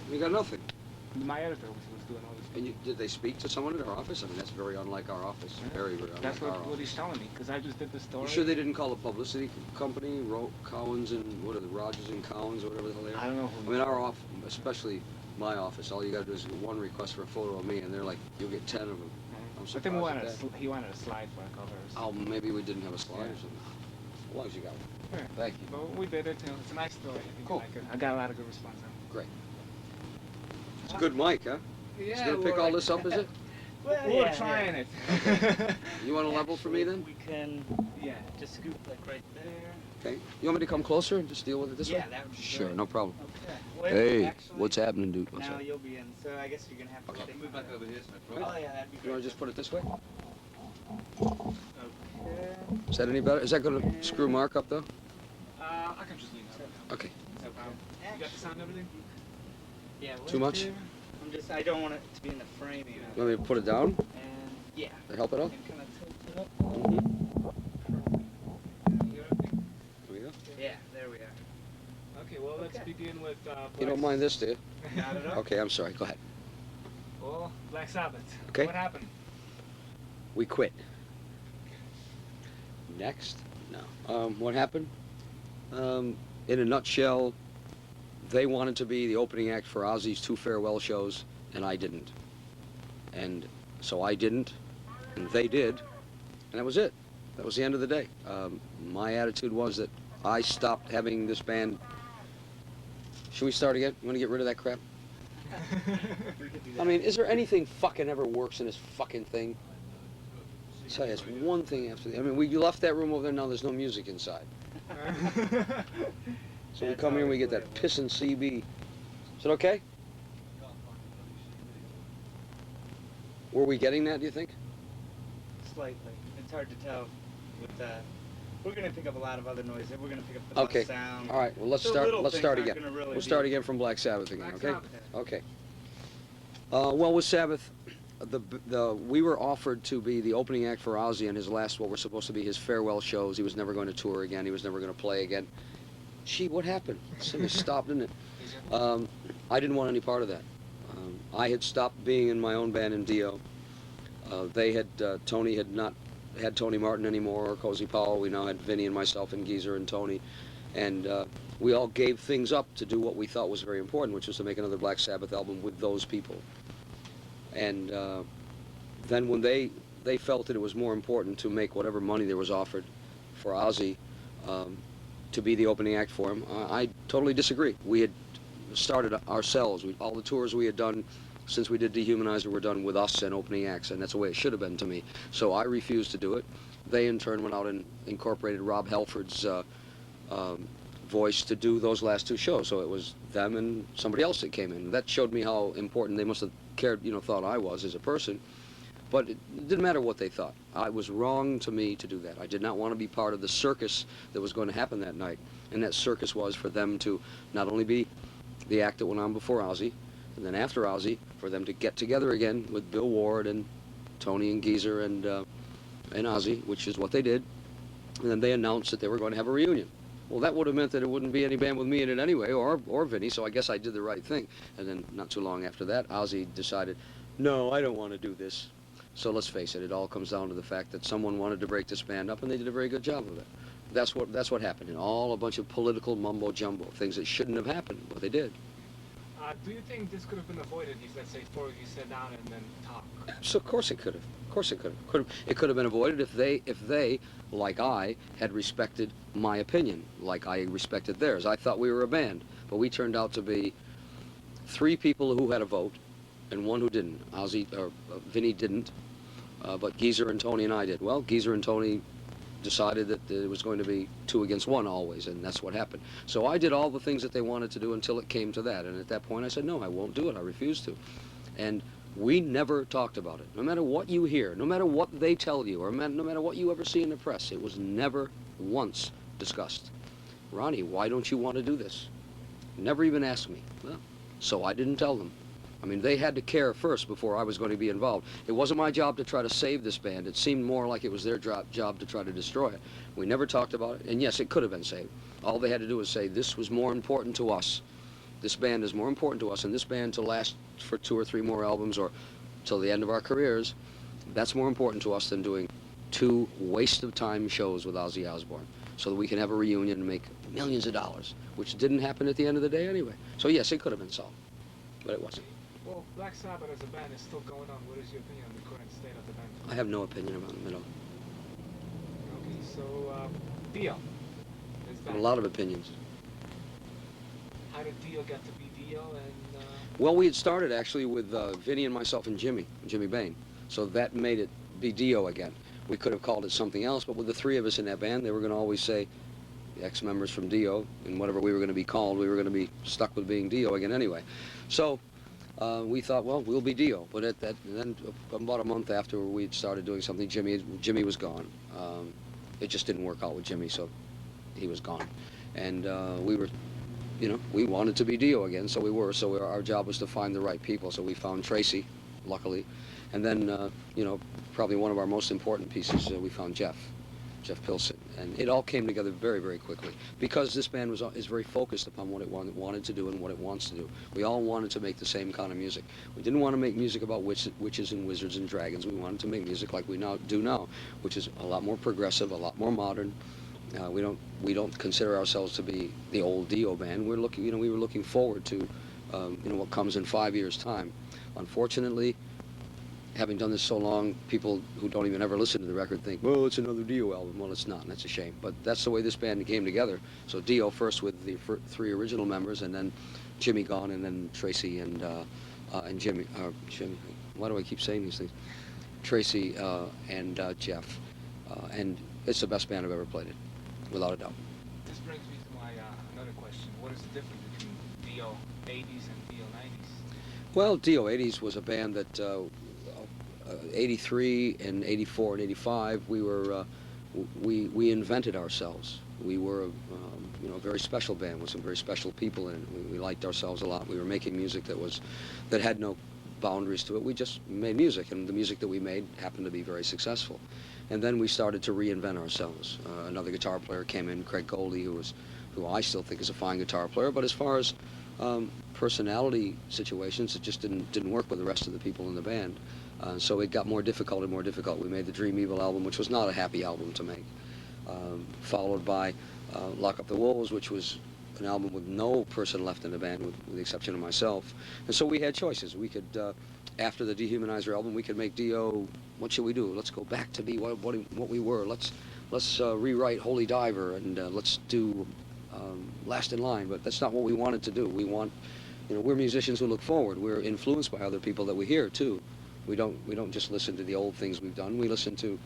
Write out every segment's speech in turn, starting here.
We got nothing. My editor was doing all this. And did they speak to someone in our office? I mean, that's very unlike our office. Yeah. Very, very unlike That's our what office. he's telling me, because I just did the story. You sure they didn't call a publicity company, Cowens and what are the Rogers and Cowens or whatever the hell they are? I don't know who. I mean, our office, especially my office, all you got to do is one request for a photo of me, and they're like, you'll get 10 of them. I'm I think surprised he wanted a slide for a cover. Oh, maybe we didn't have a slide Yeah. or something. As long as you got one. Yeah. Thank you. But we did it. It's a nice story. I think Cool. you like it. I got a lot of good response on it. Great. It's a good mic, huh? Yeah, It's going to pick all this up, is it? Well, We're yeah, trying yeah. it. You want a level for me then? We can, yeah, just scoop like right there. Okay. You want me to come closer and just deal with it this way? Yeah, that would be Sure, great. no problem. Okay. Well, Hey, actually, what's happening, dude? What's Now up? you'll be in, so I guess you're gonna have to Okay. take Move back over here, so Oh yeah, that'd be You great. want to just put it this way? Okay. Is that any better? Is that going to screw Mark up, though? I can just leave that. Okay. No problem. You got the sound and everything? Yeah. Too much? I don't want it to be in the frame either. You want me to put it down And yeah. to help it out? And kind of tilt it up. Mm-hmm. You got everything? Here we go. Yeah, there we are. Okay, well, let's Okay. begin with You don't mind this, do you? Not at all. Okay, I'm sorry. Go ahead. Well, Black Sabbath. Okay. What happened? We quit. Next? No. What happened? In a nutshell, they wanted to be the opening act for Ozzy's 2 farewell shows, and I didn't. And so I didn't, and they did, and that was it. That was the end of the day. My attitude was that I stopped having this band. Should we start again? You want to get rid of that crap? We could do I that. mean, is there anything fucking ever works in this fucking thing? I tell you, it's one thing after the. I mean, we left that room over there. Now there's no music inside. So we That's come here and we always get the that way it pissin' CB. Is it okay? Were we getting that? Do you think? Slightly. It's hard to tell with we're gonna pick up a lot of other noise. We're gonna pick up the bus Okay. sound. All right. Well, let's The start. little Let's things start aren't again. gonna really We'll start be- again from Black Sabbath again. Black Okay. Sabbath. Okay. Well, with Sabbath, we were offered to be the opening act for Ozzy in his last, what were supposed to be his farewell shows. He was never going to tour again. He was never going to play again. Gee, what happened? Something stopped, didn't it? I didn't want any part of that. I had stopped being in my own band in Dio. Tony had not had Tony Martin anymore or Cozy Powell. We now had Vinny and myself and Geezer and Tony. And we all gave things up to do what we thought was very important, which was to make another Black Sabbath album with those people. And then when they felt that it was more important to make whatever money there was offered for Ozzy to be the opening act for him, I totally disagree. We had started ourselves. All the tours we had done since we did Dehumanizer were done with us and opening acts, and that's the way it should have been to me. So I refused to do it. They in turn went out and incorporated Rob Halford's voice to do those last 2 shows. So it was them and somebody else that came in. That showed me how important they must have cared, thought I was as a person. But it didn't matter what they thought. It was wrong to me to do that. I did not want to be part of the circus that was going to happen that night. And that circus was for them to not only be the act that went on before Ozzy, and then after Ozzy, for them to get together again with Bill Ward and Tony and Geezer and Ozzy, which is what they did. And then they announced that they were going to have a reunion. Well, that would have meant that it wouldn't be any band with me in it anyway, or Vinny, so I guess I did the right thing. And then not too long after that, Ozzy decided, no, I don't want to do this. So let's face it, it all comes down to the fact that someone wanted to break this band up, and they did a very good job of it. That's what happened, and all a bunch of political mumbo-jumbo, things that shouldn't have happened, but they did. Do you think this could have been avoided if, let's say, 4 of you sat down and then talk? So of course it could have. Of course it could have. It could have been avoided if they, like I, had respected my opinion, like I respected theirs. I thought we were a band, but we turned out to be 3 people who had a vote, and 1 who didn't. Vinny didn't, but Geezer and Tony and I did. Well, Geezer and Tony decided that it was going to be 2 against 1 always, and that's what happened. So I did all the things that they wanted to do until it came to that, and at that point I said, no, I won't do it. I refuse to. And we never talked about it. No matter what you hear, no matter what they tell you, or no matter what you ever see in the press, it was never once discussed. Ronnie, why don't you want to do this? Never even asked me. Well, so I didn't tell them. I mean, they had to care first before I was going to be involved. It wasn't my job to try to save this band. It seemed more like it was their job to try to destroy it. We never talked about it, and yes, it could have been saved. All they had to do was say, this was more important to us this band is more important to us, and this band to last for 2 or 3 more albums or till the end of our careers, that's more important to us than doing 2 waste-of-time shows with Ozzy Osbourne, so that we can have a reunion and make millions of dollars, which didn't happen at the end of the day anyway. So yes, it could have been solved, but it wasn't. Well, Black Sabbath as a band is still going on. What is your opinion on the current state of the band? I have no opinion about them at all. Okay, so Dio is I back. have a lot of opinions. How did Dio get to be Dio? And Well, we had started actually with Vinny and myself and Jimmy Bain, so that made it be Dio again. We could have called it something else, but with the 3 of us in that band, they were going to always say the ex-members from Dio, and whatever we were going to be called, we were going to be stuck with being Dio again anyway. So we thought, well, we'll be Dio. But then about a month after we'd started doing something, Jimmy was gone. It just didn't work out with Jimmy, so he was gone. And we were, we wanted to be Dio again, so we were. So our job was to find the right people. So we found Tracy, luckily. And then, probably one of our most important pieces, we found Jeff Pilson. And it all came together very, very quickly because this band is very focused upon what it wanted to do and what it wants to do. We all wanted to make the same kind of music. We didn't want to make music about witches and wizards and dragons. We wanted to make music like we do now, which is a lot more progressive, a lot more modern. We don't consider ourselves to be the old Dio band. We were looking forward to, what comes in 5 years' time. Unfortunately, having done this so long, people who don't even ever listen to the record think, well, it's another Dio album. Well, it's not, and that's a shame. But that's the way this band came together. So Dio first with the 3 original members, and then Jimmy gone, and then Tracy and Jimmy. Why do I keep saying these things? Tracy and Jeff. And it's the best band I've ever played in, without a doubt. this brings me to my another question. What is the difference between Dio 80s and Dio 90s? Well, Dio 80s was a band that 83 and 84 and 85, we invented ourselves. We were a very special band with some very special people in it. We liked ourselves a lot. We were making music that had no boundaries to it. We just made music, and the music that we made happened to be very successful. And then we started to reinvent ourselves. Another guitar player came in, Craig Goldie, who I still think is a fine guitar player, but as far as personality situations, it just didn't work with the rest of the people in the band. So it got more difficult and more difficult. We made the Dream Evil album, which was not a happy album to make, followed by Lock Up the Wolves, which was an album with no person left in the band, with the exception of myself. And so we had choices. We could, after the Dehumanizer album, we could make Dio. What should we do? Let's go back to be what we were. Let's rewrite Holy Diver, and let's do Last in Line. But that's not what we wanted to do. We want, we're musicians who look forward. We're influenced by other people that we hear too. We don't just listen to the old things we've done. We listen to,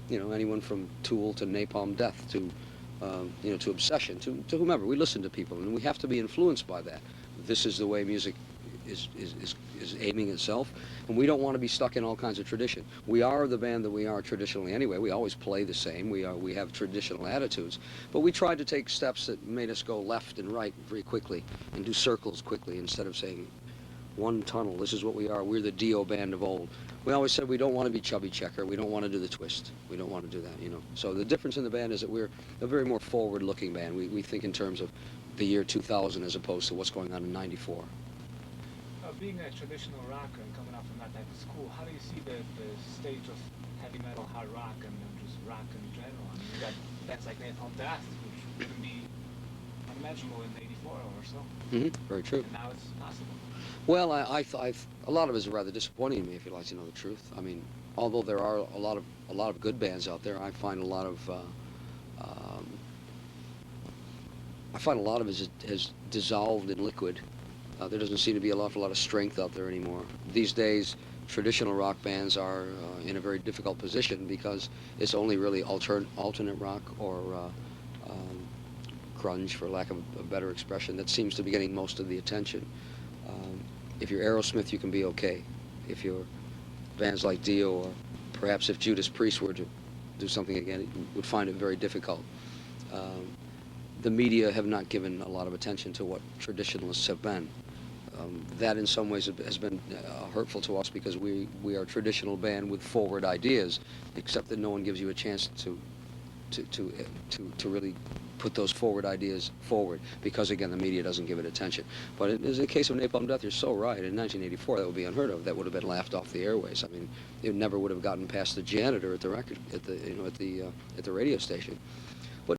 anyone from Tool to Napalm Death to, to Obsession to whomever. We listen to people, and we have to be influenced by that. This is the way music is aiming itself, and we don't want to be stuck in all kinds of tradition. We are the band that we are traditionally anyway. We always play the same. We have traditional attitudes, but we tried to take steps that made us go left and right very quickly and do circles quickly instead of saying one tunnel. This is what we are. We're the Dio band of old. We always said we don't want to be Chubby Checker. We don't want to do the twist. We don't want to do that, So the difference in the band is that we're a very more forward-looking band. We think in terms of the year 2000 as opposed to what's going on in 94. Being a traditional rocker and coming up from that type of school, how do you see the stage of heavy metal, hard rock, and just rock in general? I mean, you got bands like Napalm Death, which wouldn't be unimaginable in '84 or so. Very true. And now it's possible. Well, a lot of it is rather disappointing to me, if you'd like to know the truth. I mean, although there are a lot of good bands out there, I find a lot of it has dissolved in liquid. There doesn't seem to be an awful lot of strength out there anymore. These days, traditional rock bands are in a very difficult position because it's only really alternate rock or grunge, for lack of a better expression, that seems to be getting most of the attention. If you're Aerosmith, you can be okay. If you're bands like Dio, or perhaps if Judas Priest were to do something again, you would find it very difficult. The media have not given a lot of attention to what traditionalists have been. That in some ways has been hurtful to us because we are a traditional band with forward ideas, except that no one gives you a chance to to really put those forward ideas forward, because again the media doesn't give it attention. But in the case of napalm death, you're so right. In 1984, that would be unheard of. That would have been laughed off the airways. I mean, it never would have gotten past the janitor at the record at the radio station.